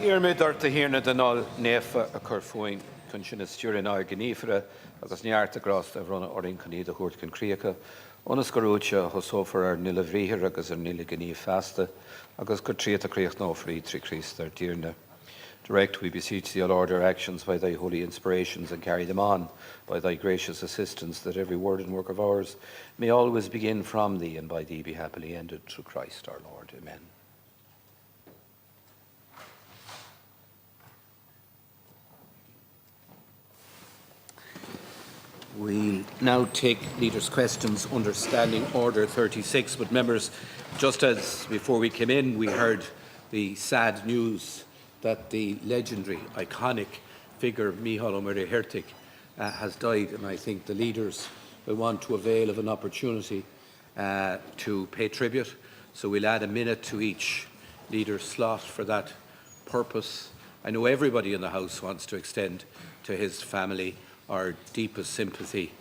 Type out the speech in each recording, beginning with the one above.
Iarmid ar tahirna danol nefa a curfuin kunshina sturin ar ganifra agus Mícheál gras a Verona orin canida hort can creaca onas garucha hosofer ar nila vrihir agus ar nila ganif fasta agus kurtriata creach no free tri Christ ar dearna. Direct we beseech thee, O Lord, our actions by thy holy inspirations, and carry them on by thy gracious assistance, that every word and work of ours may always begin from thee, and by thee be happily ended, through Christ our Lord. Amen. We'll now take leaders' questions under Standing Order 36. But members, just as before we came in, we heard the sad news that the legendary, iconic figure Mícheál Muircheartaigh has died, and I think the leaders will want to avail of an opportunity to pay tribute. So we'll add a minute to each leader's slot for that purpose. I know everybody in the House wants to extend to his family our deepest sympathy.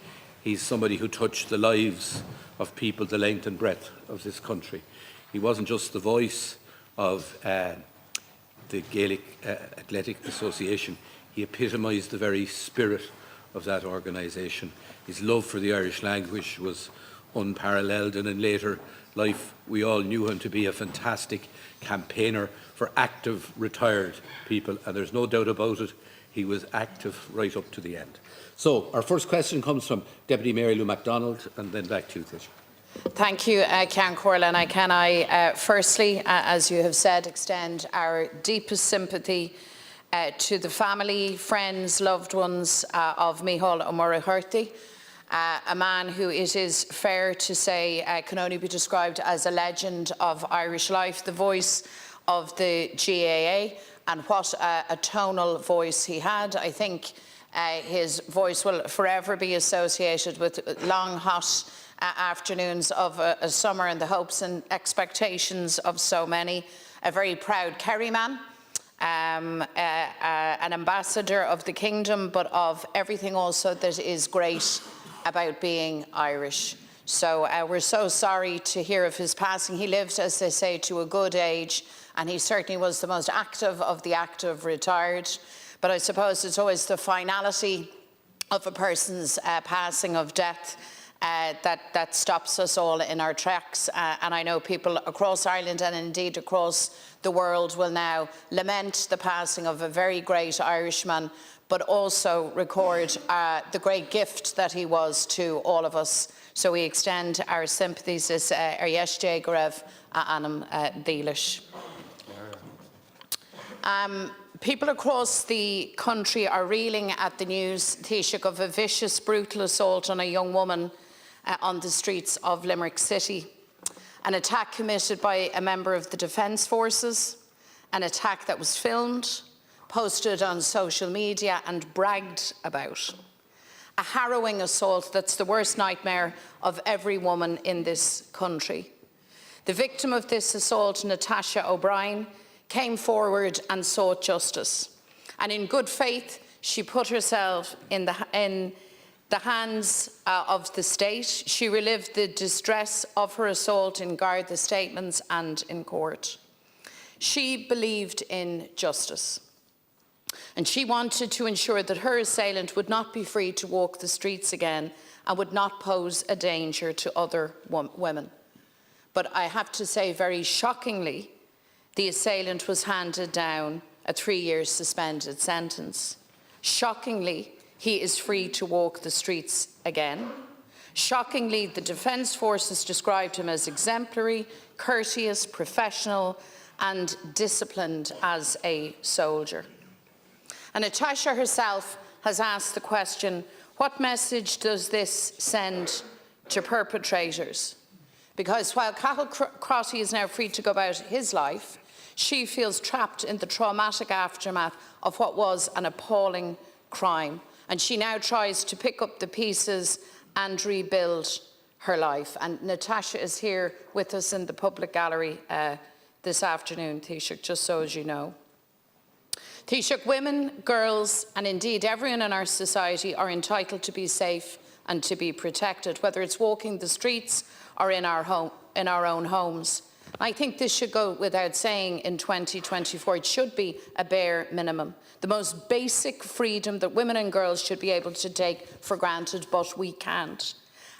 He's somebody who touched the lives of people the length and breadth of this country. He wasn't just the voice of the Gaelic Athletic Association. He epitomised the very spirit of that organisation. His love for the Irish language was unparalleled, and in later life we all knew him to be a fantastic campaigner for active retired people, and there's no doubt about it, he was active right up to the end. So our first question comes from Deputy MaryLouMcDonald, and then back to you, Taoiseach. Thank you, Ceann Comhairle. And can I firstly, as you have said, extend our deepest sympathy to the family, friends, loved ones of Mícheál Muircheartaigh, a man who, it is fair to say, can only be described as a legend of Irish life, the voice of the GAA, and what a tonal voice he had. I think his voice will forever be associated with long, hot afternoons of a summer and the hopes and expectations of so many. A very proud Kerry man, an ambassador of the kingdom, but of everything also that is great about being Irish. So we're so sorry to hear of his passing. He lived, as they say, to a good age, and he certainly was the most active of the active retired. But I suppose it's always the finality of a person's passing, of death, that stops us all in our tracks. And I know people across Ireland and indeed across the world will now lament the passing of a very great Irishman, but also record the great gift that he was to all of us. So we extend our sympathies as Arieste Garev Anam Dealish. People across the country are reeling at the news, Taoiseach, of a vicious, brutal assault on a young woman on the streets of Limerick City. An attack committed by a member of the Defence Forces, an attack that was filmed, posted on social media and bragged about. A harrowing assault that's the worst nightmare of every woman in this country. The victim of this assault, Natasha O'Brien, came forward and sought justice. And in good faith, she put herself in the hands of the state. She relived the distress of her assault in Garda statements and in court. She believed in justice. And she wanted to ensure that her assailant would not be free to walk the streets again and would not pose a danger to other women. But I have to say, very shockingly, the assailant was handed down a 3-year suspended sentence. Shockingly, he is free to walk the streets again. Shockingly, the Defence Forces described him as exemplary, courteous, professional, and disciplined as a soldier. And Natasha herself has asked the question, what message does this send to perpetrators? Because while Cathal Crotty is now free to go about his life, she feels trapped in the traumatic aftermath of what was an appalling crime. And she now tries to pick up the pieces and rebuild her life. And Natasha is here with us in the public gallery this afternoon, Taoiseach, just so as you know. Taoiseach, women, girls, and indeed everyone in our society are entitled to be safe and to be protected, whether it's walking the streets or in our own homes. I think this should go without saying in 2024. It should be a bare minimum, the most basic freedom that women and girls should be able to take for granted, but we can't.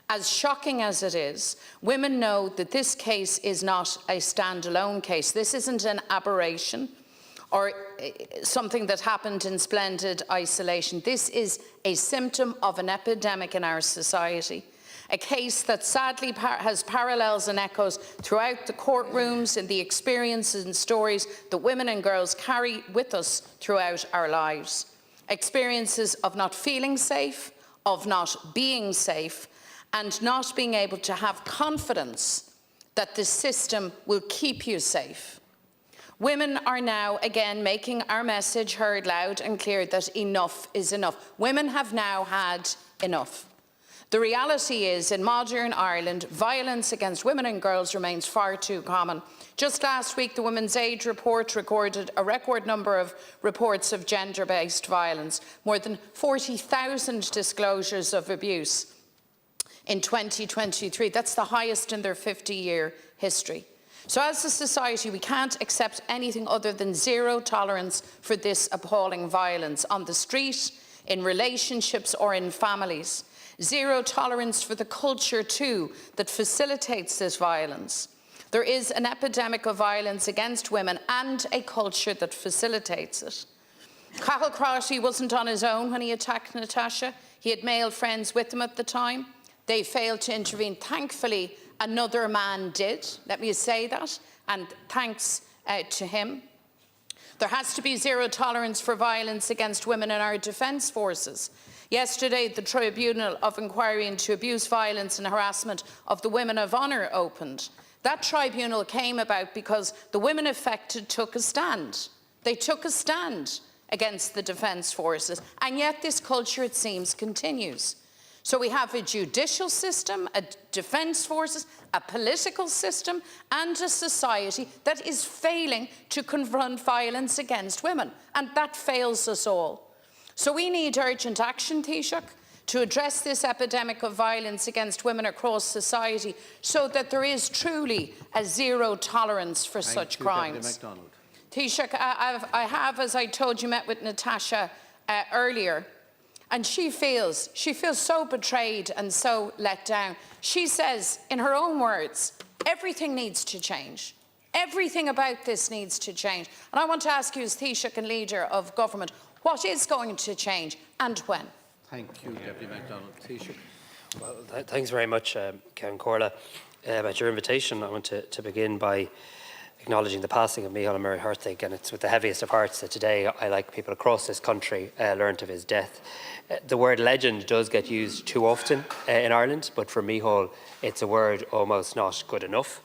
As shocking as it is, women know that this case is not a standalone case. This isn't an aberration or something that happened in splendid isolation. This is a symptom of an epidemic in our society, a case that sadly has parallels and echoes throughout the courtrooms and the experiences and stories that women and girls carry with us throughout our lives. Experiences of not feeling safe, of not being safe, and not being able to have confidence that the system will keep you safe. Women are now again making our message heard loud and clear that enough is enough. Women have now had enough. The reality is, in modern Ireland, violence against women and girls remains far too common. Just last week, the Women's Aid report recorded a record number of reports of gender-based violence, more than 40,000 disclosures of abuse in 2023. That's the highest in their 50-year history. So as a society, we can't accept anything other than zero tolerance for this appalling violence on the street, in relationships or in families. Zero tolerance for the culture, too, that facilitates this violence. There is an epidemic of violence against women and a culture that facilitates it. Cathal Crotty wasn't on his own when he attacked Natasha. He had male friends with him at the time. They failed to intervene. Thankfully, another man did. Let me say that, and thanks to him. There has to be zero tolerance for violence against women in our defence forces. Yesterday, the Tribunal of Inquiry into Abuse, Violence and Harassment of the Women of Honour opened. That tribunal came about because the women affected took a stand. They took a stand against the defence forces, and yet this culture, it seems, continues. So we have a judicial system, a defence forces, a political system and a society that is failing to confront violence against women, and that fails us all. So we need urgent action, Taoiseach, to address this epidemic of violence against women across society so that there is truly a zero tolerance for such crimes. Taoiseach, I have, as I told you, met with Natasha earlier, and she feels so betrayed and so let down. She says, in her own words, everything needs to change. Everything about this needs to change. And I want to ask you, as Taoiseach and Leader of Government, what is going to change and when? Thank you, Deputy MacDonald. Taoiseach. Well, thanks very much, Cairns, about your invitation. I want to begin by acknowledging the passing of Mícheál and Muircheartaigh, and it's with the heaviest of hearts that today I, like people across this country, learnt of his death. The word legend does get used too often in Ireland, but for Mícheál it's a word almost not good enough.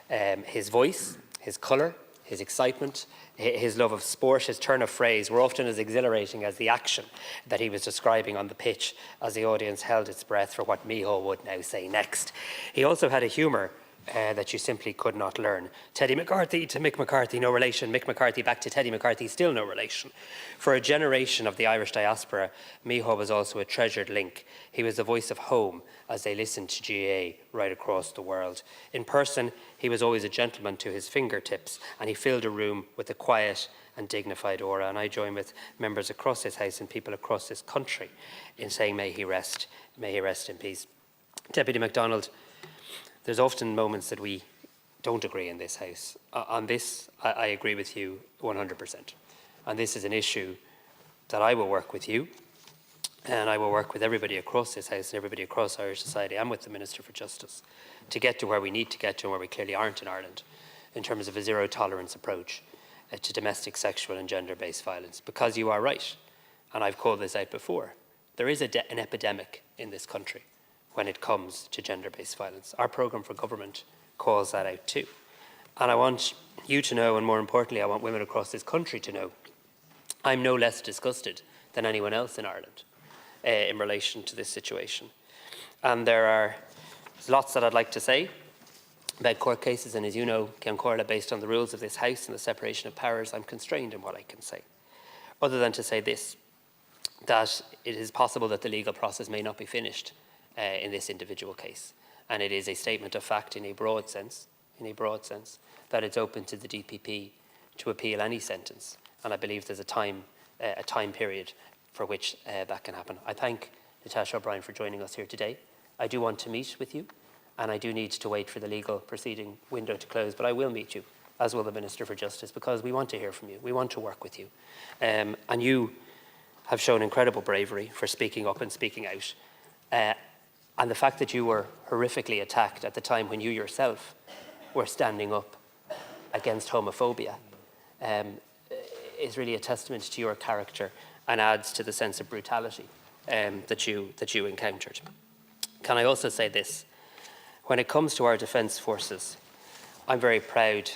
His voice, his colour, his excitement, his love of sport, his turn of phrase were often as exhilarating as the action that he was describing on the pitch as the audience held its breath for what Mícheál would now say next. He also had a humour that you simply could not learn. Teddy McCarthy to Mick McCarthy, no relation. Mick McCarthy back to Teddy McCarthy, still no relation. For a generation of the Irish diaspora, Mícheál was also a treasured link. He was the voice of home as they listened to GAA right across the world. In person, he was always a gentleman to his fingertips, and he filled a room with a quiet and dignified aura. And I join with members across this House and people across this country in saying, may he rest in peace. Deputy MacDonald, there's often moments that we don't agree in this House. On this, I agree with you 100%. And this is an issue that I will work with you, and I will work with everybody across this House and everybody across Irish society and with the Minister for Justice to get to where we need to get to and where we clearly aren't in Ireland in terms of a zero tolerance approach to domestic, sexual and gender-based violence. Because you are right, and I've called this out before, there is an epidemic in this country when it comes to gender-based violence. Our programme for government calls that out too. And I want you to know, and more importantly, I want women across this country to know, I'm no less disgusted than anyone else in Ireland in relation to this situation. And there's lots that I'd like to say about court cases, and as you know, Cairns, based on the rules of this House and the separation of powers, I'm constrained in what I can say. Other than to say this, that it is possible that the legal process may not be finished in this individual case. And it is a statement of fact in a broad sense in a broad sense, that it's open to the DPP to appeal any sentence. And I believe there's a time period for which that can happen. I thank Natasha O'Brien for joining us here today. I do want to meet with you, and I do need to wait for the legal proceeding window to close, but I will meet you, as will the Minister for Justice, because we want to hear from you. We want to work with you. And you have shown incredible bravery for speaking up and speaking out. And the fact that you were horrifically attacked at the time when you yourself were standing up against homophobia is really a testament to your character and adds to the sense of brutality that you encountered. Can I also say this? When it comes to our defence forces, I'm very proud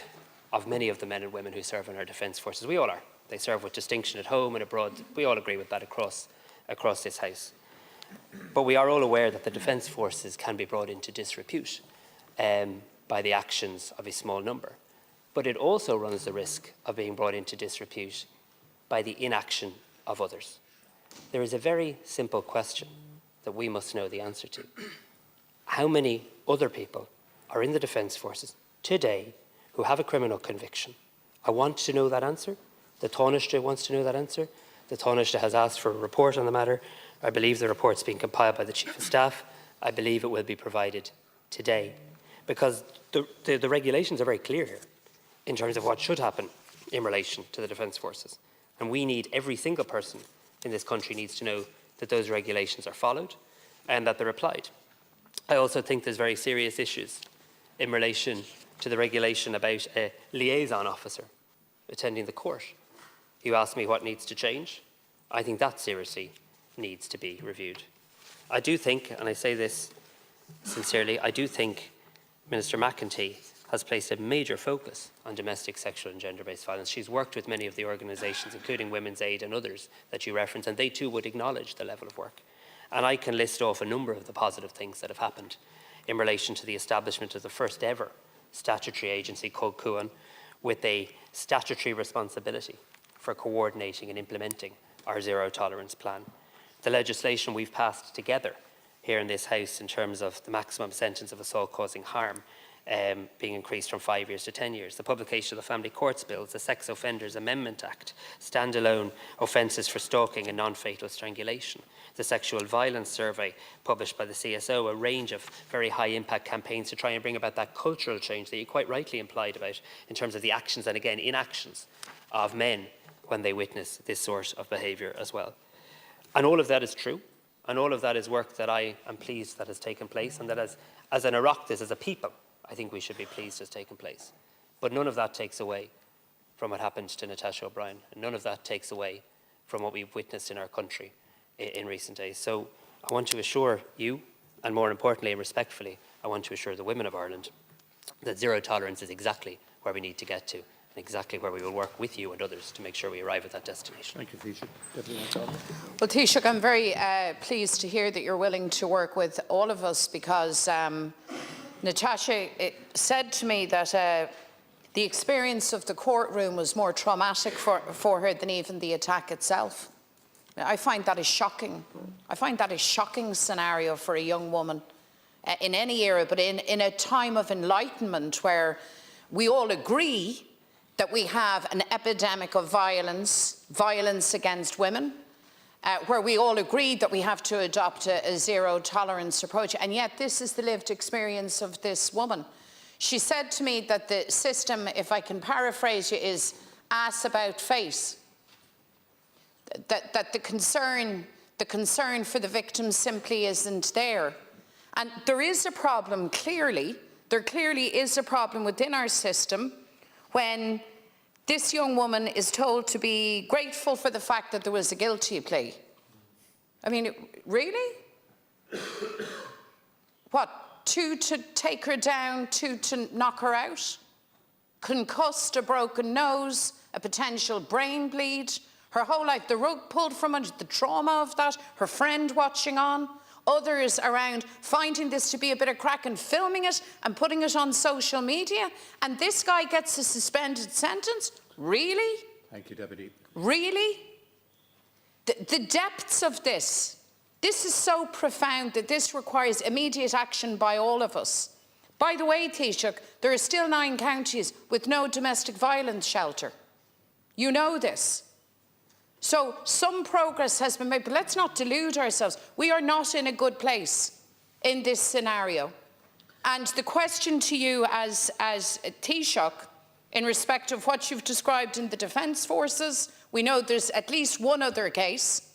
of many of the men and women who serve in our defence forces. We all are. They serve with distinction at home and abroad. We all agree with that across this House. But we are all aware that the defence forces can be brought into disrepute by the actions of a small number. But it also runs the risk of being brought into disrepute by the inaction of others. There is a very simple question that we must know the answer to. How many other people are in the defence forces today who have a criminal conviction? I want to know that answer. The Taoiseach wants to know that answer. The Taoiseach has asked for a report on the matter. I believe the report's being compiled by the Chief of Staff. I believe it will be provided today. Because the regulations are very clear here in terms of what should happen in relation to the defence forces. And we need, every single person in this country needs to know that those regulations are followed and that they're applied. I also think there's very serious issues in relation to the regulation about a liaison officer attending the court. You asked me what needs to change. I think that seriously needs to be reviewed. I do think, and I say this sincerely, I do think Minister McEntee has placed a major focus on domestic, sexual and gender-based violence. She's worked with many of the organisations, including Women's Aid and others that you reference, and they too would acknowledge the level of work. And I can list off a number of the positive things that have happened in relation to the establishment of the first ever statutory agency called CUAN, with a statutory responsibility for coordinating and implementing our zero tolerance plan. The legislation we've passed together here in this House in terms of the maximum sentence of assault causing harm being increased from 5 years to 10 years, the publication of the Family Courts Bills, the Sex Offenders Amendment Act, standalone offences for stalking and non-fatal strangulation, the Sexual Violence Survey published by the CSO, a range of very high-impact campaigns to try and bring about that cultural change that you quite rightly implied about in terms of the actions and, again, inactions of men when they witness this sort of behaviour as well. And all of that is true, and all of that is work that I am pleased that has taken place, and that as an Oireachtas, as a people, I think we should be pleased has taken place. But none of that takes away from what happened to Natasha O'Brien, and none of that takes away from what we've witnessed in our country in recent days. So I want to assure you, and more importantly and respectfully, I want to assure the women of Ireland that zero tolerance is exactly where we need to get to, and exactly where we will work with you and others to make sure we arrive at that destination. Thank you, Taoiseach. Deputy McDonald. Well, Taoiseach, I'm very pleased to hear that you're willing to work with all of us, because Natasha said to me that the experience of the courtroom was more traumatic for her than even the attack itself. I find that a shocking. I find that a shocking scenario for a young woman in any era, but in a time of enlightenment where we all agree that we have an epidemic of violence against women, where we all agree that we have to adopt a zero-tolerance approach, and yet this is the lived experience of this woman. She said to me that the system, if I can paraphrase you, is ass about face. That the concern for the victim simply isn't there. And there is a problem, clearly. There clearly is a problem within our system when this young woman is told to be grateful for the fact that there was a guilty plea. I mean, really? What, 2 to take her down, 2 to knock her out? Concussed, a broken nose, a potential brain bleed, her whole life, the rug pulled from under, the trauma of that, her friend watching on, others around finding this to be a bit of crack and filming it and putting it on social media, and this guy gets a suspended sentence? Really? Thank you, Deputy. Really? The depths of this is so profound that this requires immediate action by all of us. By the way, Taoiseach, there are still 9 counties with no domestic violence shelter. You know this. So some progress has been made, but let's not delude ourselves. We are not in a good place in this scenario. And the question to you as Taoiseach, in respect of what you've described in the Defence Forces, we know there's at least one other case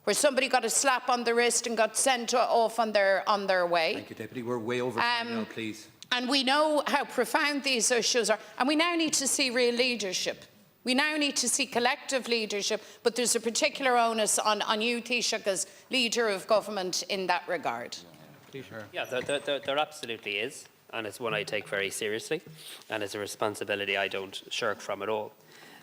where somebody got a slap on the wrist and got sent off on their way. Thank you, Deputy. We're way over time now, please. And we know how profound these issues are. And we now need to see real leadership. We now need to see collective leadership, but there's a particular onus on you, Taoiseach, as leader of government in that regard. Yeah, there absolutely is, and it's one I take very seriously, and it's a responsibility I don't shirk from at all.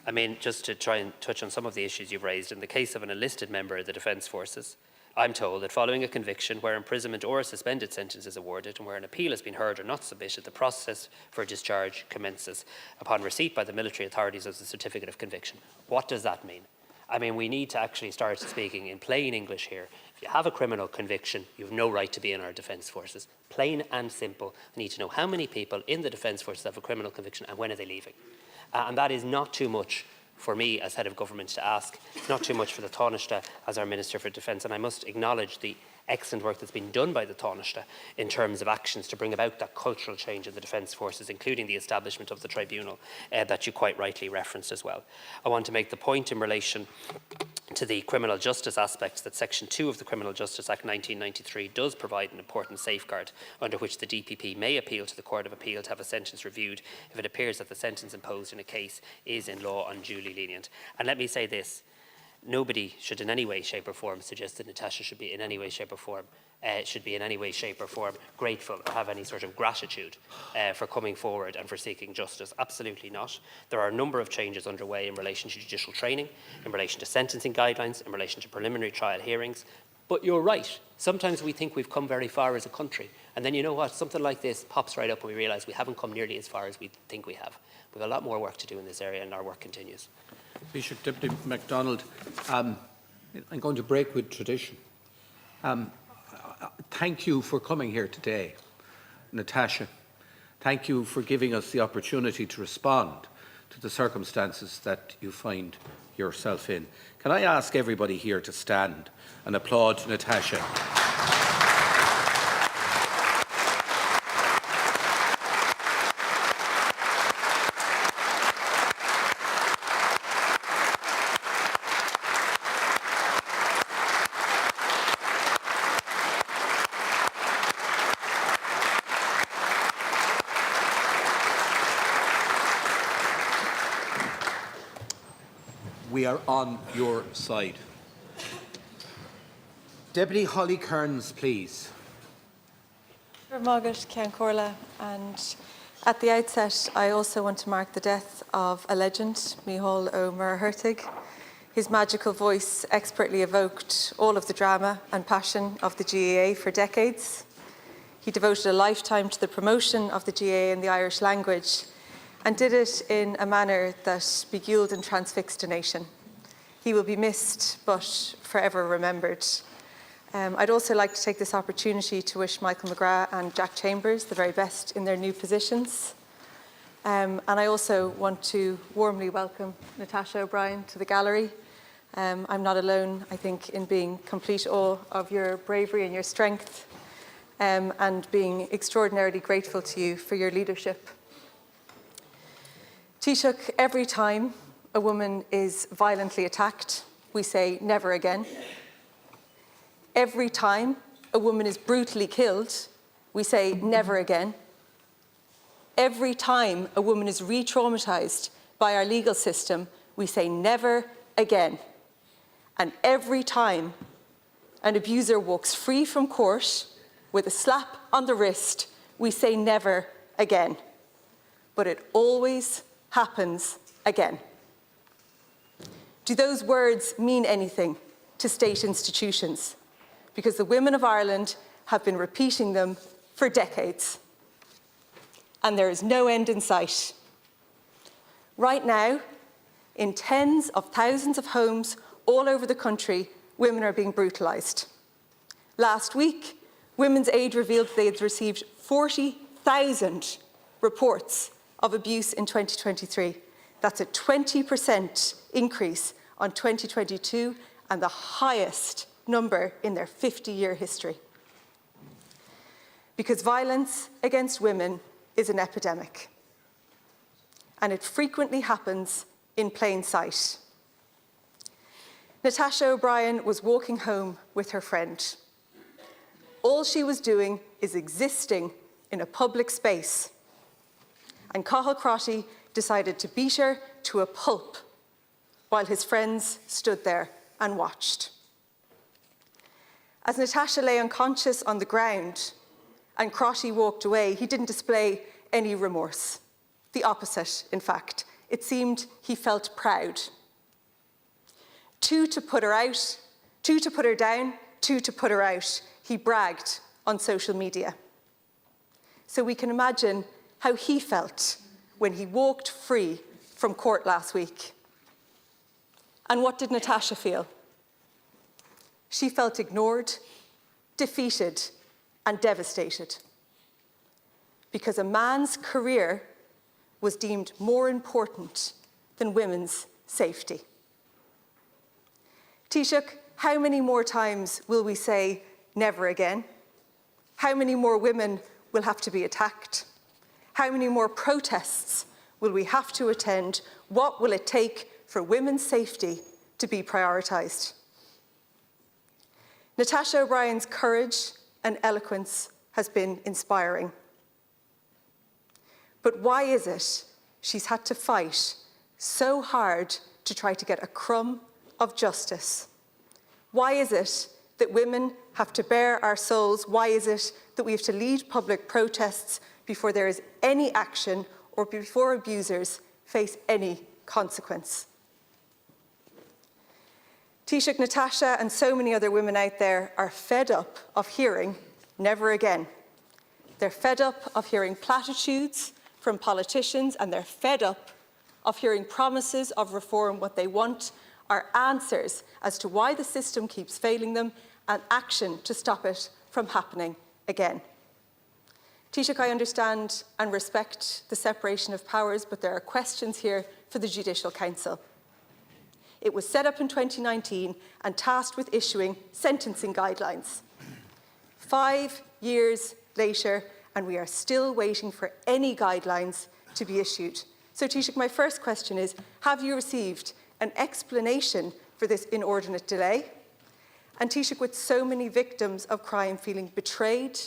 I mean, just to try and touch on some of the issues you've raised, in the case of an enlisted member of the Defence Forces, I'm told that following a conviction where imprisonment or a suspended sentence is awarded and where an appeal has been heard or not submitted, the process for discharge commences upon receipt by the military authorities of the certificate of conviction. What does that mean? I mean, we need to actually start speaking in plain English here. If you have a criminal conviction, you have no right to be in our Defence Forces. Plain and simple. I need to know how many people in the Defence Forces have a criminal conviction and when are they leaving. And that is not too much for me as head of government to ask. It's not too much for the Taoiseach as our Minister for Defence, and I must acknowledge the excellent work that's been done by the Taoiseach in terms of actions to bring about that cultural change in the Defence Forces, including the establishment of the tribunal that you quite rightly referenced as well. I want to make the point in relation to the criminal justice aspects that Section 2 of the Criminal Justice Act 1993 does provide an important safeguard under which the DPP may appeal to the Court of Appeal to have a sentence reviewed if it appears that the sentence imposed in a case is in law unduly lenient. And let me say this. Nobody should in any way, shape or form suggest that Natasha should be in any way, shape or form grateful or have any sort of gratitude for coming forward and for seeking justice. Absolutely not. There are a number of changes underway in relation to judicial training, in relation to sentencing guidelines, in relation to preliminary trial hearings. But you're right. Sometimes we think we've come very far as a country. And then you know what? Something like this pops right up and we realise we haven't come nearly as far as we think we have. We've a lot more work to do in this area and our work continues. Taoiseach, Deputy MacDonald, I'm going to break with tradition. Thank you for coming here today. Natasha, thank you for giving us the opportunity to respond to the circumstances that you find yourself in. Can I ask everybody here to stand and applaud Natasha? We are on your side. Deputy Holly Cairns, please. Margaret Cairns, and at the outset, I also want to mark the death of a legend, Mícheál ó Muircheartaigh. His magical voice expertly evoked all of the drama and passion of the GAA for decades. He devoted a lifetime to the promotion of the GAA in the Irish language and did it in a manner that beguiled and transfixed a nation. He will be missed, but forever remembered. I'd also like to take this opportunity to wish Michael McGrath and Jack Chambers the very best in their new positions. And I also want to warmly welcome Natasha O'Brien to the gallery. I'm not alone, I think, in being complete awe of your bravery and your strength, and being extraordinarily grateful to you for your leadership. Taoiseach, every time a woman is violently attacked, we say never again. Every time a woman is brutally killed, we say never again. Every time a woman is re-traumatised by our legal system, we say never again. And every time an abuser walks free from court with a slap on the wrist, we say never again. But it always happens again. Do those words mean anything to state institutions? Because the women of Ireland have been repeating them for decades. And there is no end in sight. Right now, in tens of thousands of homes all over the country, women are being brutalised. Last week, Women's Aid revealed they had received 1,000 reports of abuse in 2023. That's a 20% increase on 2022 and the highest number in their 50-year history. Because violence against women is an epidemic, and it frequently happens in plain sight. Natasha O'Brien was walking home with her friend. All she was doing is existing in a public space, and Cathal Crotty decided to beat her to a pulp while his friends stood there and watched. As Natasha lay unconscious on the ground and Crotty walked away, he didn't display any remorse. The opposite, in fact. It seemed he felt proud. 2 to put her out, 2 to put her down, 2 to put her out, he bragged on social media. So we can imagine how he felt when he walked free from court last week. And what did Natasha feel? She felt ignored, defeated, and devastated. Because a man's career was deemed more important than women's safety. Taoiseach, how many more times will we say never again? How many more women will have to be attacked? How many more protests will we have to attend? What will it take for women's safety to be prioritised? Natasha O'Brien's courage and eloquence has been inspiring. But why is it she's had to fight so hard to try to get a crumb of justice? Why is it that women have to bare our souls? Why is it that we have to lead public protests before there is any action or before abusers face any consequence? Taoiseach, Natasha and so many other women out there are fed up of hearing never again. They're fed up of hearing platitudes from politicians, and they're fed up of hearing promises of reform. What they want are answers as to why the system keeps failing them and action to stop it from happening again. Taoiseach, I understand and respect the separation of powers, but there are questions here for the Judicial Council. It was set up in 2019 and tasked with issuing sentencing guidelines. 5 years later, and we are still waiting for any guidelines to be issued. So, Taoiseach, my first question is, have you received an explanation for this inordinate delay? And Taoiseach, with so many victims of crime feeling betrayed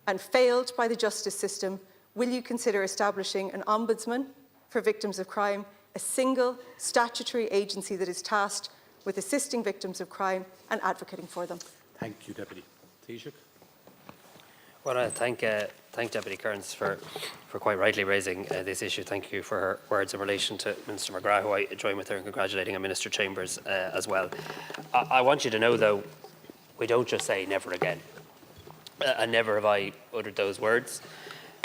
and failed by the justice system, will you consider establishing an ombudsman for victims of crime, a single statutory agency that is tasked with assisting victims of crime and advocating for them? Thank you, Deputy. Taoiseach. Well, I thank Deputy Cairns for quite rightly raising this issue. Thank you for her words in relation to Minister McGrath, who I join with her in congratulating, and Minister Chambers as well. I want you to know, though, we don't just say never again. And never have I uttered those words,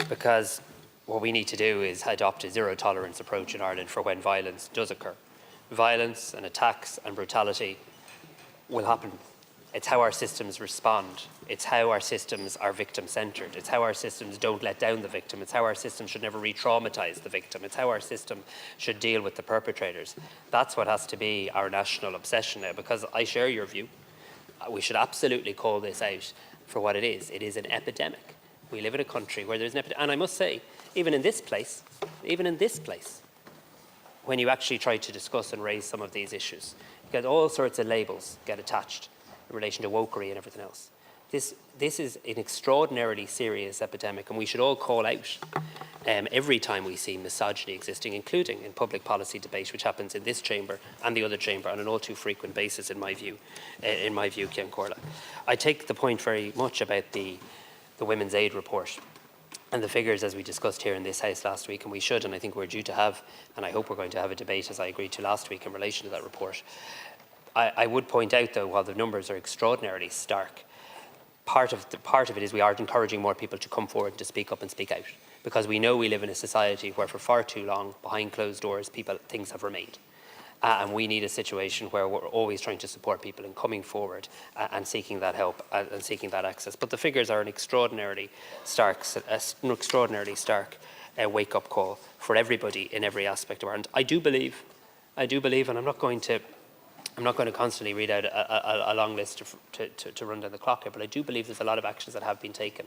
because what we need to do is adopt a zero-tolerance approach in Ireland for when violence does occur. Violence and attacks and brutality will happen. It's how our systems respond. It's how our systems are victim-centred. It's how our systems don't let down the victim. It's how our system should never re-traumatise the victim. It's how our system should deal with the perpetrators. That's what has to be our national obsession now, because I share your view. We should absolutely call this out for what it is. It is an epidemic. We live in a country where there's an epidemic. And I must say, even in this place, when you actually try to discuss and raise some of these issues, you get all sorts of labels get attached in relation to wokery and everything else. This is an extraordinarily serious epidemic, and we should all call out every time we see misogyny existing, including in public policy debate, which happens in this chamber and the other chamber on an all too frequent basis, in my view, Cian Corla. I take the point very much about the Women's Aid report and the figures, as we discussed here in this House last week, and we should, and I think we're due to have, and I hope we're going to have a debate, as I agreed to last week, in relation to that report. I would point out, though, while the numbers are extraordinarily stark, part of it is we are encouraging more people to come forward, to speak up and speak out, because we know we live in a society where for far too long, behind closed doors, things have remained. And we need a situation where we're always trying to support people in coming forward and seeking that help and seeking that access. But the figures are an extraordinarily stark wake-up call for everybody in every aspect of Ireland. I do believe, and I'm not going to constantly read out a long list to run down the clock here, but I do believe there's a lot of actions that have been taken,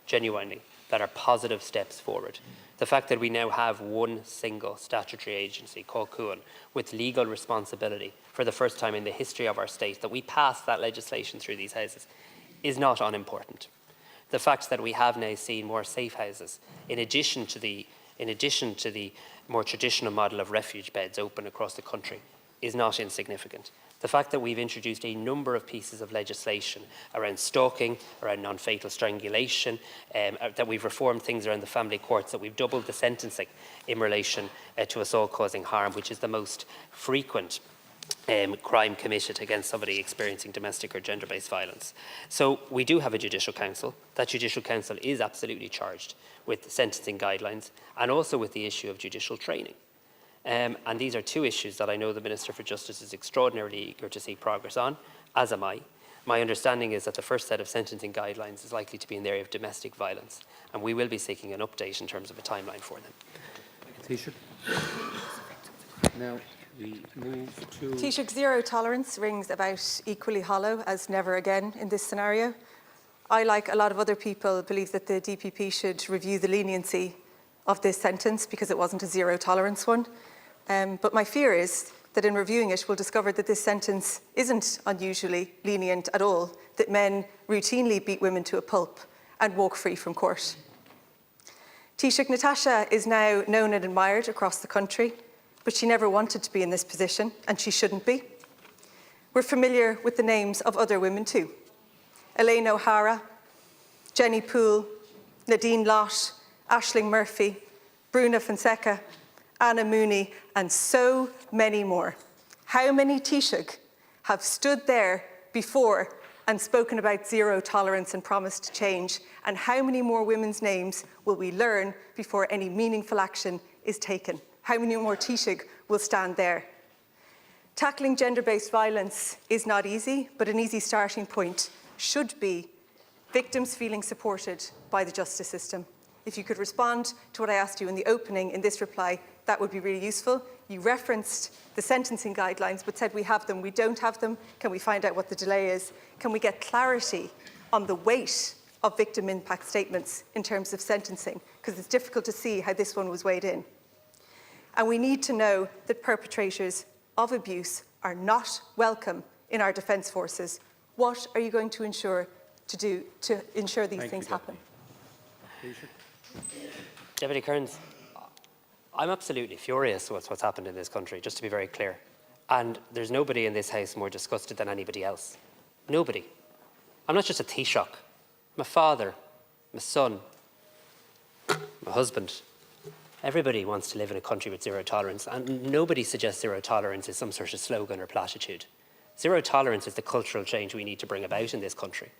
genuinely, that are positive steps forward. The fact that we now have one single statutory agency called CUAN with legal responsibility for the first time in the history of our state, that we passed that legislation through these houses, is not unimportant. The fact that we have now seen more safe houses, in addition to the more traditional model of refuge beds open across the country, is not insignificant. The fact that we've introduced a number of pieces of legislation around stalking, around non-fatal strangulation, that we've reformed things around the family courts, that we've doubled the sentencing in relation to assault causing harm, which is the most frequent crime committed against somebody experiencing domestic or gender-based violence. So we do have a Judicial Council. That Judicial Council is absolutely charged with sentencing guidelines and also with the issue of judicial training. And these are two issues that I know the Minister for Justice is extraordinarily eager to see progress on, as am I. My understanding is that the first set of sentencing guidelines is likely to be in the area of domestic violence, and we will be seeking an update in terms of a timeline for them. Taoiseach. Now we move to... Taoiseach, zero tolerance rings about equally hollow as never again in this scenario. I, like a lot of other people, believe that the DPP should review the leniency of this sentence because it wasn't a zero tolerance one. But my fear is that in reviewing it, we'll discover that this sentence isn't unusually lenient at all, that men routinely beat women to a pulp and walk free from court. Taoiseach, Natasha is now known and admired across the country, but she never wanted to be in this position, and she shouldn't be. We're familiar with the names of other women too. Elaine O'Hara, Jenny Poole, Nadine Lott, Aisling Murphy, Bruna Fonseca, Anna Mooney, and so many more. How many Taoiseach have stood there before and spoken about zero tolerance and promised change? And how many more women's names will we learn before any meaningful action is taken? How many more Taoiseach will stand there? Tackling gender-based violence is not easy, but an easy starting point should be victims feeling supported by the justice system. If you could respond to what I asked you in the opening in this reply, that would be really useful. You referenced the sentencing guidelines, but said we have them. We don't have them. Can we find out what the delay is? Can we get clarity on the weight of victim impact statements in terms of sentencing? Because it's difficult to see how this one was weighed in. And we need to know that perpetrators of abuse are not welcome in our defence forces. What are you going to ensure to ensure these things happen? Deputy Cairns, I'm absolutely furious with what's happened in this country, just to be very clear. And there's nobody in this House more disgusted than anybody else. Nobody. I'm not just a Taoiseach. I'm a father, my son, my husband. Everybody wants to live in a country with zero tolerance, and nobody suggests zero tolerance is some sort of slogan or platitude. Zero tolerance is the cultural change we need to bring about in this country.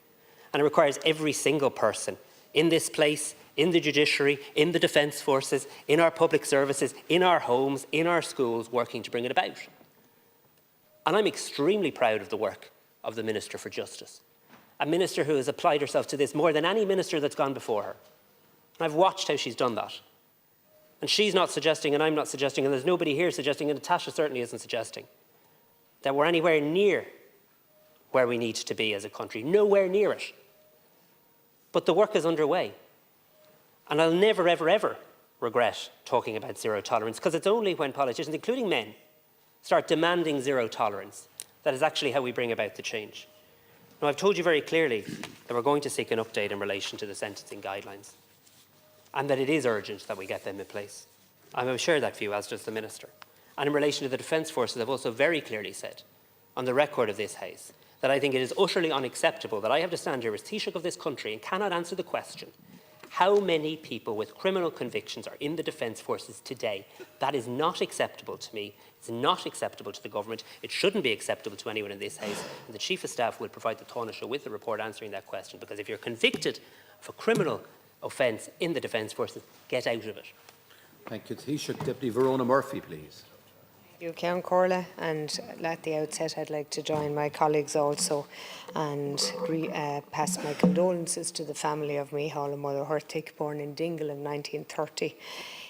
And it requires every single person in this place, in the judiciary, in the defence forces, in our public services, in our homes, in our schools, working to bring it about. And I'm extremely proud of the work of the Minister for Justice, a minister who has applied herself to this more than any minister that's gone before her. And I've watched how she's done that. And she's not suggesting, and I'm not suggesting, and there's nobody here suggesting, and Natasha certainly isn't suggesting, that we're anywhere near where we need to be as a country. Nowhere near it. But the work is underway. And I'll never, ever, ever regret talking about zero tolerance, because it's only when politicians, including men, start demanding zero tolerance that is actually how we bring about the change. Now, I've told you very clearly that we're going to seek an update in relation to the sentencing guidelines, and that it is urgent that we get them in place. I share that view, as does the Minister. And in relation to the Defence Forces, I've also very clearly said, on the record of this House, that I think it is utterly unacceptable that I have to stand here as Taoiseach of this country and cannot answer the question, how many people with criminal convictions are in the Defence Forces today? That is not acceptable to me. It's not acceptable to the government. It shouldn't be acceptable to anyone in this House. And the Chief of Staff will provide the Taoiseach with the report answering that question, because if you're convicted of a criminal offence in the Defence Forces, get out of it. Thank you, Taoiseach. Deputy Verona Murphy, please. You, Count Corla, and at the outset I'd like to join my colleagues also and pass my condolences to the family of Mícheál and MaryLouMcDonald, born in Dingle in 1930.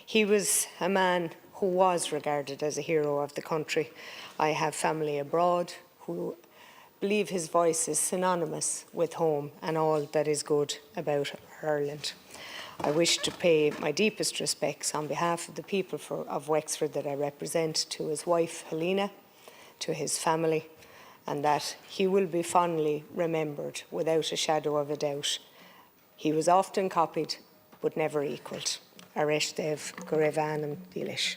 He was a man who was regarded as a hero of the country. I have family abroad who believe his voice is synonymous with home and all that is good about Ireland. I wish to pay my deepest respects on behalf of the people of Wexford that I represent to his wife Helena, to his family, and that he will be fondly remembered without a shadow of a doubt. He was often copied but never equalled. Areshdev Gorevanam Dilish.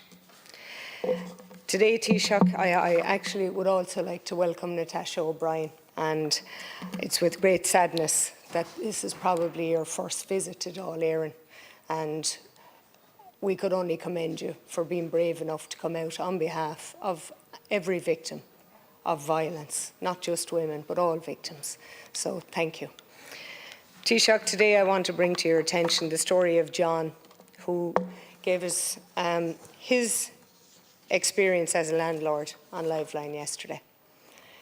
Today, Taoiseach, I actually would also like to welcome Natasha O'Brien, and it's with great sadness that this is probably your first visit to Dáil Éireann, and we could only commend you for being brave enough to come out on behalf of every victim of violence, not just women, but all victims. So thank you. Taoiseach, today I want to bring to your attention the story of John, who gave us his experience as a landlord on Liveline yesterday.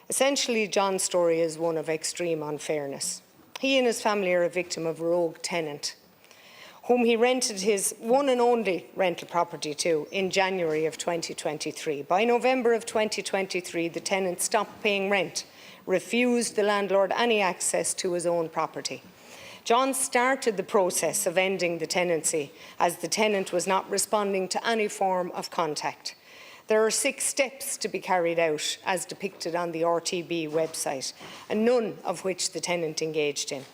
Essentially, John's story is one of extreme unfairness. He and his family are a victim of a rogue tenant whom he rented his one and only rental property to in January of 2023. By November of 2023, the tenant stopped paying rent, refused the landlord any access to his own property. John started the process of ending the tenancy as the tenant was not responding to any form of contact. There are 6 steps to be carried out as depicted on the RTB website, and none of which the tenant engaged in.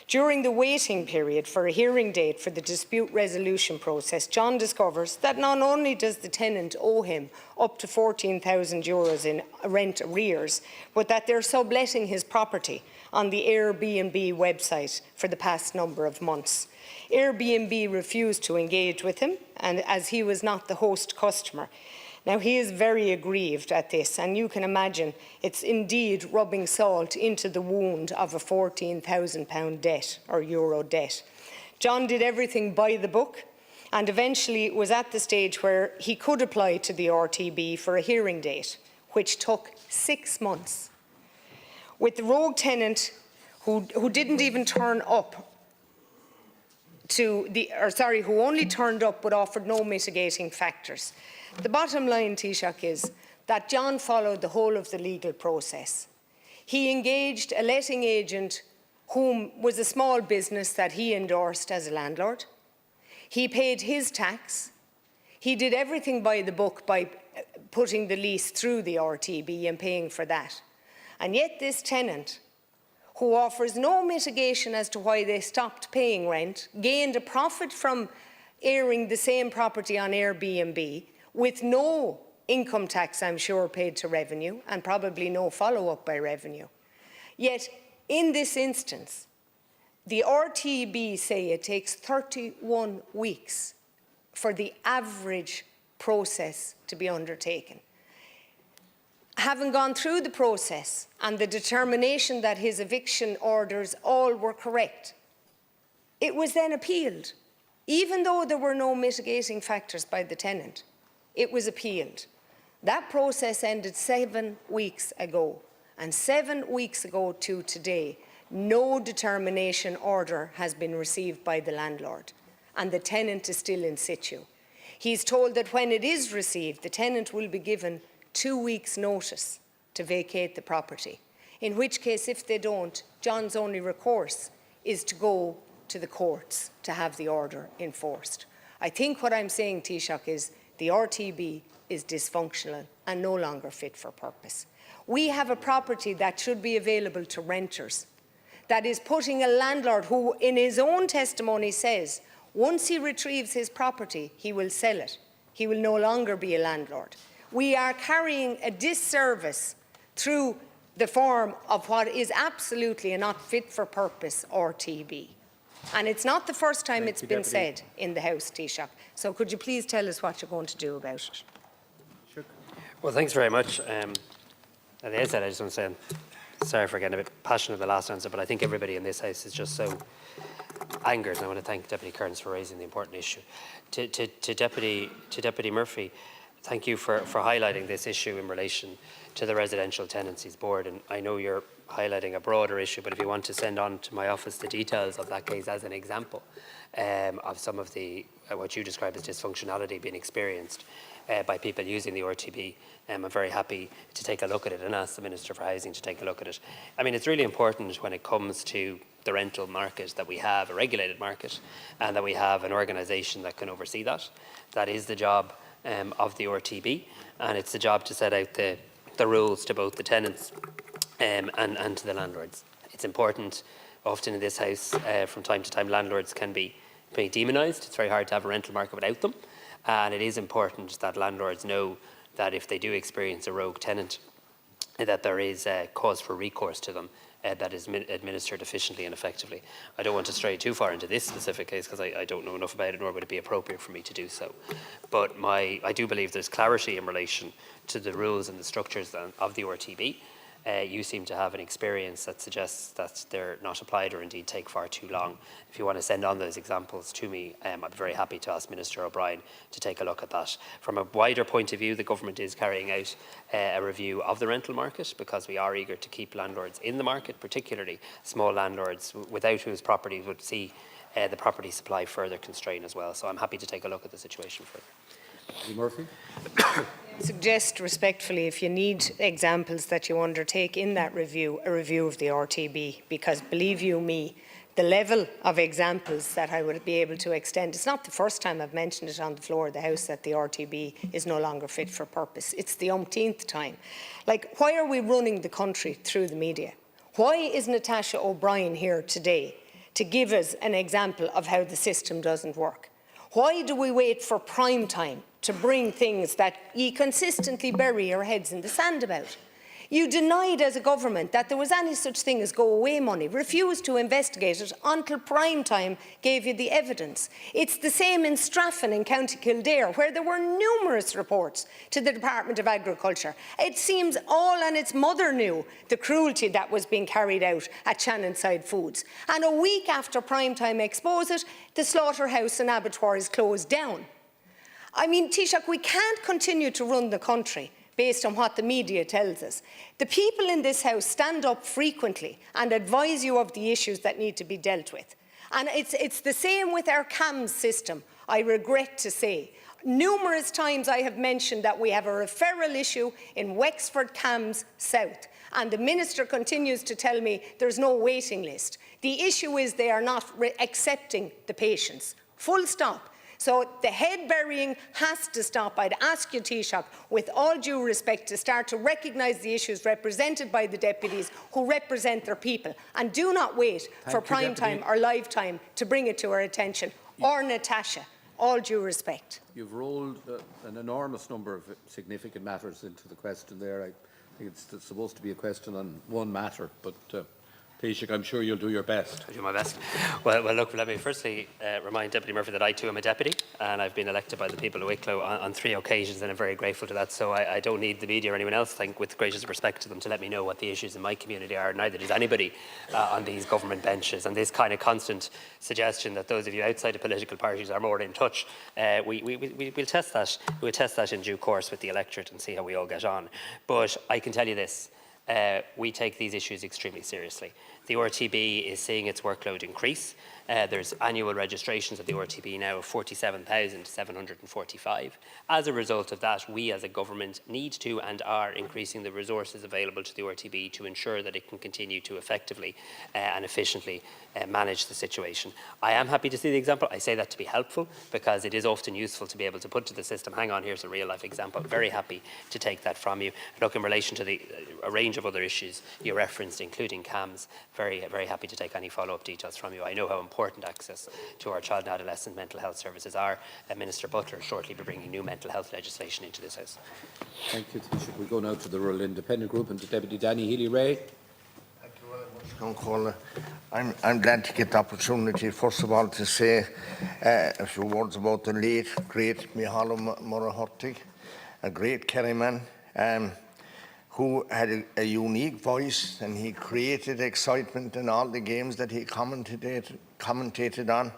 During the waiting period for a hearing date for the dispute resolution process, John discovers that not only does the tenant owe him up to €14,000 in rent arrears, but that they're subletting his property on the Airbnb website for the past number of months. Airbnb refused to engage with him, and as he was not the host customer. Now, he is very aggrieved at this, and you can imagine it's indeed rubbing salt into the wound of a £14,000 debt or euro debt. John did everything by the book and eventually was at the stage where he could apply to the RTB for a hearing date, which took 6 months. With the rogue tenant who didn't even turn up who only turned up but offered no mitigating factors. The bottom line, Taoiseach, is that John followed the whole of the legal process. He engaged a letting agent whom was a small business that he endorsed as a landlord. He paid his tax. He did everything by the book by putting the lease through the RTB and paying for that. And yet this tenant, who offers no mitigation as to why they stopped paying rent, gained a profit from airing the same property on Airbnb, with no income tax, I'm sure, paid to revenue, and probably no follow-up by revenue. Yet, in this instance, the RTB say it takes 31 weeks for the average process to be undertaken. Having gone through the process and the determination that his eviction orders all were correct, it was then appealed. Even though there were no mitigating factors by the tenant, it was appealed. That process ended 7 weeks ago, and 7 weeks ago to today, no determination order has been received by the landlord, and the tenant is still in situ. He's told that when it is received, the tenant will be given 2 weeks' notice to vacate the property, in which case, if they don't, John's only recourse is to go to the courts to have the order enforced. I think what I'm saying, Taoiseach, is the RTB is dysfunctional and no longer fit for purpose. We have a property that should be available to renters, that is putting a landlord who, in his own testimony, says once he retrieves his property, he will sell it. He will no longer be a landlord. We are carrying a disservice through the form of what is absolutely a not fit for purpose RTB. And it's not the first time it's been said in the House, Taoiseach. So could you please tell us what you're going to do about it? Sure. Well, thanks very much. At the outset, I just want to say, I'm sorry for getting a bit passionate the last answer, but I think everybody in this House is just so angered, and I want to thank Deputy Cairns for raising the important issue. To Deputy Murphy, Thank you for highlighting this issue in relation to the Residential Tenancies Board. And I know you're highlighting a broader issue, but if you want to send on to my office the details of that case as an example of some of the what you describe as dysfunctionality being experienced by people using the RTB, I'm very happy to take a look at it and ask the Minister for Housing to take a look at it. I mean, it's really important when it comes to the rental market that we have a regulated market and that we have an organisation that can oversee that. That is the job of the RTB, and it's the job to set out the rules to both the tenants and to the landlords. It's important, often in this House, from time to time, landlords can be demonised. It's very hard to have a rental market without them, and it is important that landlords know that if they do experience a rogue tenant, that there is cause for recourse to them that is administered efficiently and effectively. I don't want to stray too far into this specific case because I don't know enough about it, nor would it be appropriate for me to do so. But I do believe there's clarity in relation to the rules and the structures of the RTB. You seem to have an experience that suggests that they're not applied or indeed take far too long. If you want to send on those examples to me, I'd be very happy to ask Minister O'Brien to take a look at that. From a wider point of view, the government is carrying out a review of the rental market because we are eager to keep landlords in the market, particularly small landlords without whose properties would see the property supply further constrained as well. So I'm happy to take a look at the situation further. Murphy? Suggest respectfully, if you need examples that you undertake in that review, a review of the RTB, because believe you me, the level of examples that I would be able to extend, it's not the first time I've mentioned it on the floor of the House that the RTB is no longer fit for purpose. It's the umpteenth time. Like, why are we running the country through the media? Why is Natasha O'Brien here today to give us an example of how the system doesn't work? Why do we wait for prime time to bring things that ye consistently bury your heads in the sand about? You denied as a government that there was any such thing as go-away money, refused to investigate it until prime time gave you the evidence. It's the same in Straffan in County Kildare, where there were numerous reports to the Department of Agriculture. It seems all and its mother knew the cruelty that was being carried out at Shannonside Foods. And a week after prime time exposed it, the slaughterhouse and abattoir is closed down. I mean, Taoiseach, we can't continue to run the country based on what the media tells us. The people in this House stand up frequently and advise you of the issues that need to be dealt with. And it's the same with our CAMS system, I regret to say. Numerous times I have mentioned that we have a referral issue in Wexford CAMS South, and the Minister continues to tell me there's no waiting list. The issue is they are not accepting the patients. Full stop. So the head burying has to stop. I'd ask you, Taoiseach, with all due respect, to start to recognise the issues represented by the deputies who represent their people, and do not wait for prime time or live time to bring it to our attention. Or Natasha, all due respect. You've rolled an enormous number of significant matters into the question there. I think it's supposed to be a question on one matter, but Taoiseach, I'm sure you'll do your best. I'll do my best. Well, look, let me firstly remind Deputy Murphy that I too am a deputy, and I've been elected by the people of Wicklow on 3 occasions, and I'm very grateful to that. So I don't need the media or anyone else, with greatest respect to them, to let me know what the issues in my community are. Neither does anybody on these government benches. And this kind of constant suggestion that those of you outside the political parties are more in touch, we'll test that. We'll test that in due course with the electorate and see how we all get on. But I can tell you this. We take these issues extremely seriously. The RTB is seeing its workload increase. There's annual registrations of the RTB now of 47,745. As a result of that, we as a government need to and are increasing the resources available to the RTB to ensure that it can continue to effectively and efficiently manage the situation. I am happy to see the example. I say that to be helpful because it is often useful to be able to put to the system, hang on, here's a real life example. Very happy to take that from you. Look, in relation to a range of other issues you referenced, including CAMS, very, very happy to take any follow-up details from you. I know how important access to our child and adolescent mental health services are. Minister Butler will shortly be bringing new mental health legislation into this House. Thank you, Taoiseach. We go now to the Rural Independent Group and to Deputy Danny Healy-Rae. Thank you very much, Concola. I'm glad to get the opportunity, first of all, to say a few words about the late, great Mícheál Muircheartaigh, a great Kerryman, who had a unique voice, and he created excitement in all the games that he commentated on.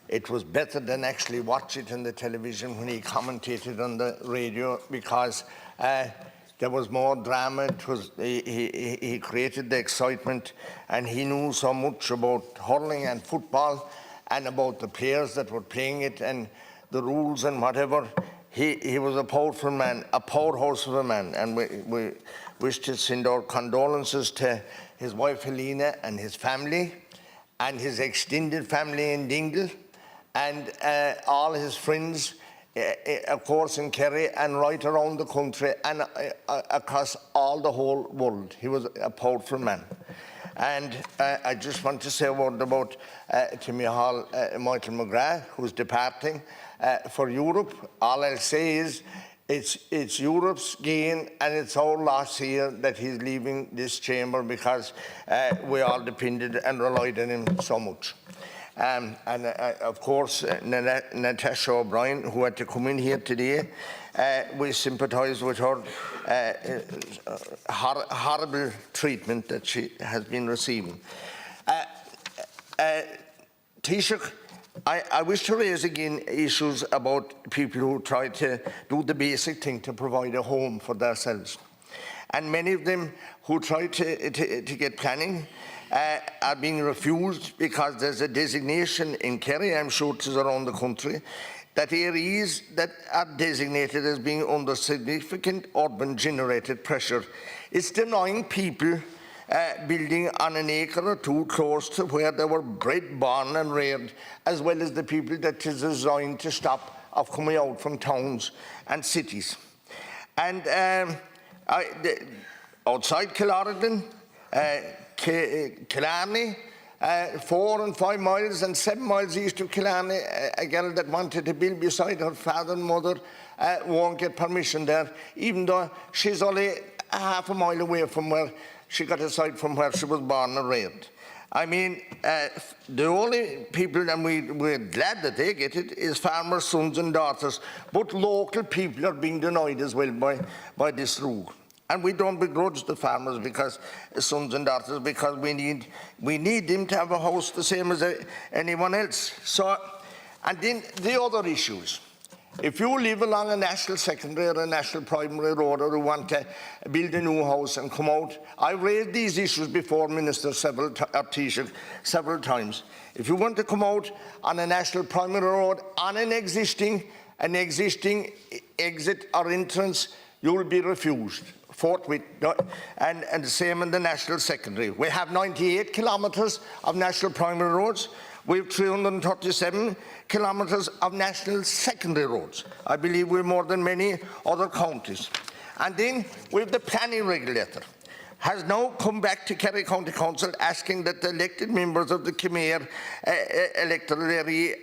it was better than actually watch it on the television when he commentated on the radio, because there was more drama. It was, he created the excitement, and he knew so much about hurling and football and about the players that were playing it and the rules and whatever. He was a powerful man, a powerhouse of a man, and we wish to send our condolences to his wife Helena and his family and his extended family in Dingle, and all his friends, of course, in Kerry and right around the country and across all the whole world. He was a powerful man. And I just want to say a word about to Mícheál McGrath, who's departing for Europe. All I'll say is it's Europe's gain and it's our loss here that he's leaving this chamber, because we all depended and relied on him so much. And of course, Natasha O'Brien, who had to come in here today, we sympathise with her horrible treatment that she has been receiving. Taoiseach, I wish to raise again issues about people who try to do the basic thing to provide a home for themselves. And many of them who try to get planning are being refused because there's a designation in Kerry, I'm sure it is around the country, that areas that are designated as being under significant urban generated pressure. It's denying people building on an acre or two close to where they were bred, born and reared, as well as the people that is designed to stop of coming out from towns and cities. And outside Killarney, Killarney, 4 and 5 miles and 7 miles east of Killarney, a girl that wanted to build beside her father and mother won't get permission there, even though she's only half a mile away from where she got a site from where she was born and reared. I mean, the only people, and we're glad that they get it, is farmers' sons and daughters, but local people are being denied as well by this rule. And we don't begrudge the farmers because sons and daughters, because we need them to have a house the same as anyone else. So, and then the other issues. If you live along a national secondary or a national primary road, or you want to build a new house and come out, I've raised these issues before Minister Taoiseach several times. If you want to come out on a national primary road on an existing exit or entrance, you will be refused forthwith, and the same in the national secondary. We have 98 kilometres of national primary roads. We have 337 kilometres of national secondary roads. I believe we're more than many other counties. And then we have the planning regulator, has now come back to Kerry County Council asking that the elected members of the Khmer electoral area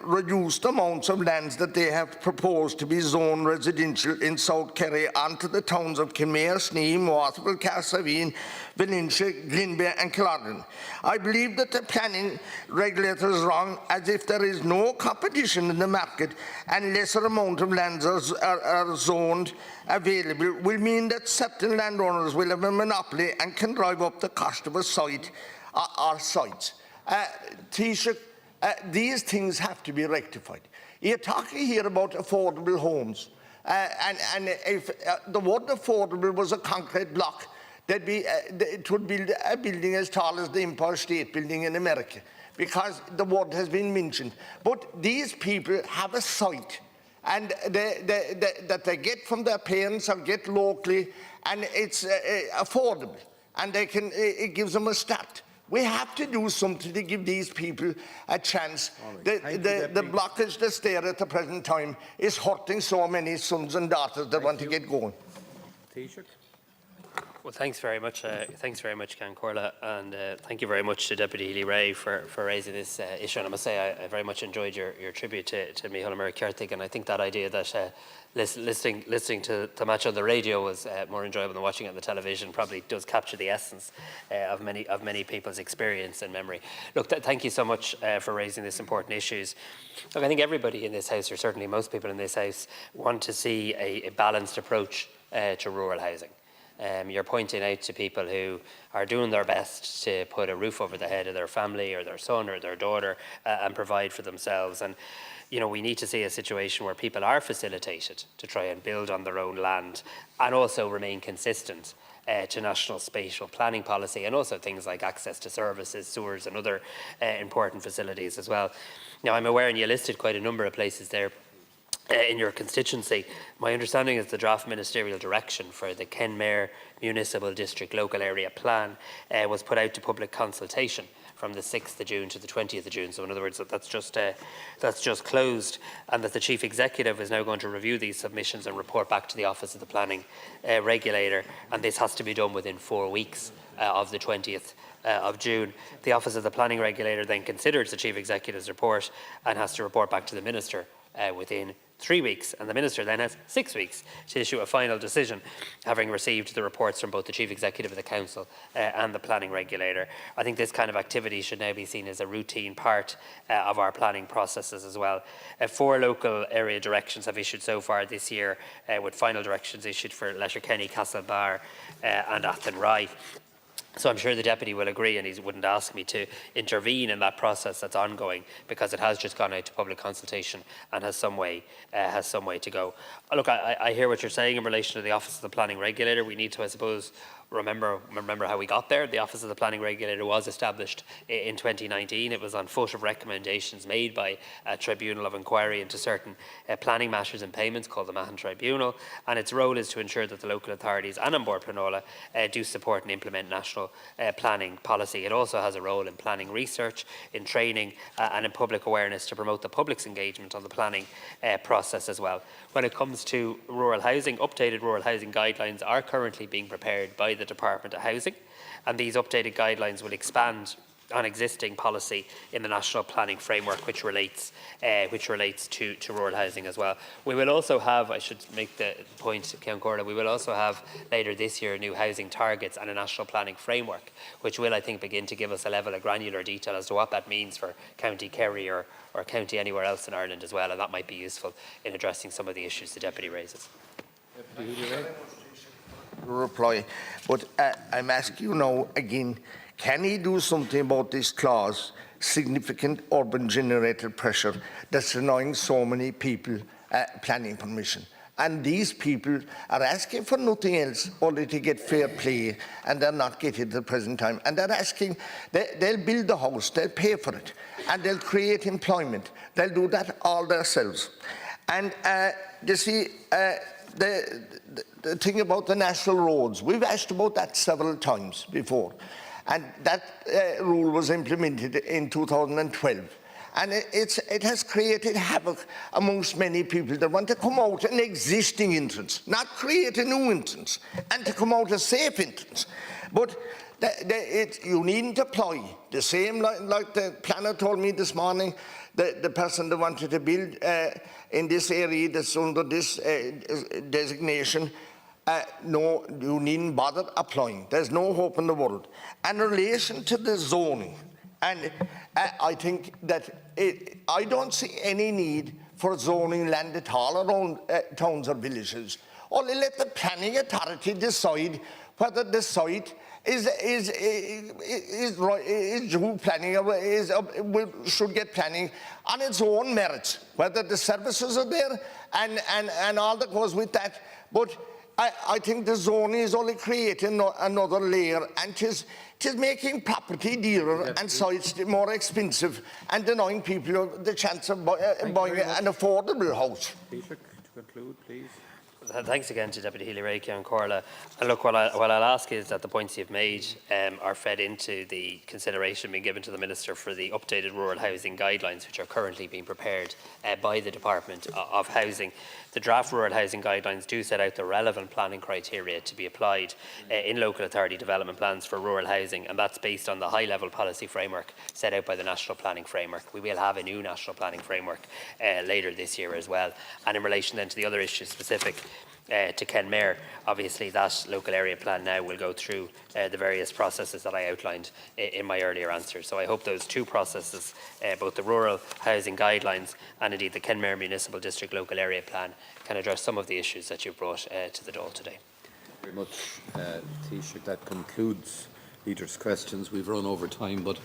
reduce the amounts of lands that they have proposed to be zoned residential in South Kerry onto the towns of Khmer, Sneem, Waterville, Carsavine, Valentia, Glenbeigh and Killarney. I believe that the planning regulator is wrong, as if there is no competition in the market and lesser amount of lands are zoned available will mean that certain landowners will have a monopoly and can drive up the cost of a site or sites. Taoiseach, these things have to be rectified. You're talking here about affordable homes, and if the word affordable was a concrete block, it would build a building as tall as the Empire State Building in America, because the word has been mentioned. But these people have a site, and that they get from their parents or get locally, and it's affordable, and it gives them a start. We have to do something to give these people a chance. Right. The blockage that's there at the present time is hurting so many sons and daughters that want to get going. Taoiseach. Well, thanks very much, Ceann Comhairle, and thank you very much to Deputy Healy-Rae for raising this issue. And I must say, I very much enjoyed your tribute to Mícheál and Muircheartaigh, and I think that idea that listening to the match on the radio was more enjoyable than watching it on the television probably does capture the essence of many people's experience and memory. Look, thank you so much for raising this important issues. Look, I think everybody in this House, or certainly most people in this House, want to see a balanced approach to rural housing. You're pointing out to people who are doing their best to put a roof over the head of their family or their son or their daughter and provide for themselves. And you know, we need to see a situation where people are facilitated to try and build on their own land and also remain consistent to national spatial planning policy, and also things like access to services, sewers and other important facilities as well. Now, I'm aware, and you listed quite a number of places there in your constituency. My understanding is the draft ministerial direction for the Kenmare Municipal District Local Area Plan was put out to public consultation from the 6th of June to the 20th of June. So in other words, that's just closed, and that the Chief Executive is now going to review these submissions and report back to the Office of the Planning Regulator, and this has to be done within 4 weeks of the 20th of June. The Office of the Planning Regulator then considers the Chief Executive's report and has to report back to the Minister within 3 weeks, and the Minister then has 6 weeks to issue a final decision, having received the reports from both the Chief Executive of the Council and the Planning Regulator. I think this kind of activity should now be seen as a routine part of our planning processes as well. 4 local area directions have issued so far this year, with final directions issued for Letterkenny, Castlebar and Athenry. So I'm sure the Deputy will agree, and he wouldn't ask me to intervene in that process that's ongoing, because it has just gone out to public consultation and has some way to go. Look, I hear what you're saying in relation to the Office of the Planning Regulator. We need to, I suppose, remember how we got there. The Office of the Planning Regulator was established in 2019. It was on foot of recommendations made by a tribunal of inquiry into certain planning matters and payments called the Mahon Tribunal, and its role is to ensure that the local authorities and An Bord Pleanála do support and implement national planning policy. It also has a role in planning research, in training and in public awareness to promote the public's engagement on the planning process as well. When it comes to rural housing, updated rural housing guidelines are currently being prepared by the Department of Housing, and these updated guidelines will expand on existing policy in the National Planning Framework, which relates to rural housing as well. We will also have, I should make the point, Count Corla, we will also have later this year new housing targets and a National Planning Framework, which will, I think, begin to give us a level of granular detail as to what that means for County Kerry or county anywhere else in Ireland as well, and that might be useful in addressing some of the issues the Deputy raises. Deputy Healy-Rae. Reply, but I'm asking you now again, can he do something about this clause, significant urban generated pressure, that's annoying so many people planning permission? And these people are asking for nothing else, only to get fair play, and they're not getting it at the present time. And they're asking, they'll build the house, they'll pay for it, and they'll create employment. They'll do that all themselves. And you see, the thing about the national roads, we've asked about that several times before, and that rule was implemented in 2012, and it has created havoc amongst many people that want to come out an existing entrance, not create a new entrance, and to come out a safe entrance. But you needn't apply the same, like the planner told me this morning. The person that wanted to build in this area that's under this designation, no, you needn't bother applying. There's no hope in the world. And in relation to the zoning, and I think that I don't see any need for zoning land at all around towns or villages. Only let the planning authority decide whether the site is due planning or should get planning on its own merits, whether the services are there and all that goes with that. But I think the zoning is only creating another layer, and it is making property dearer and sites more expensive, and denying people the chance of buying an affordable house. Peter, to conclude, please. Thanks again to Deputy Healy-Rae, Count Corla. And look, what I'll ask is that the points you've made are fed into the consideration being given to the Minister for the updated rural housing guidelines, which are currently being prepared by the Department of Housing. The draft rural housing guidelines do set out the relevant planning criteria to be applied in local authority development plans for rural housing, and that's based on the high-level policy framework set out by the National Planning Framework. We will have a new National Planning Framework later this year as well. And in relation then to the other issues specific to Kenmare, obviously that local area plan now will go through the various processes that I outlined in my earlier answer. So I hope those two processes, both the rural housing guidelines and indeed the Kenmare Municipal District Local Area Plan, can address some of the issues that you've brought to the Dáil today. very much, Taoiseach. That concludes leaders' questions. We've run over time, but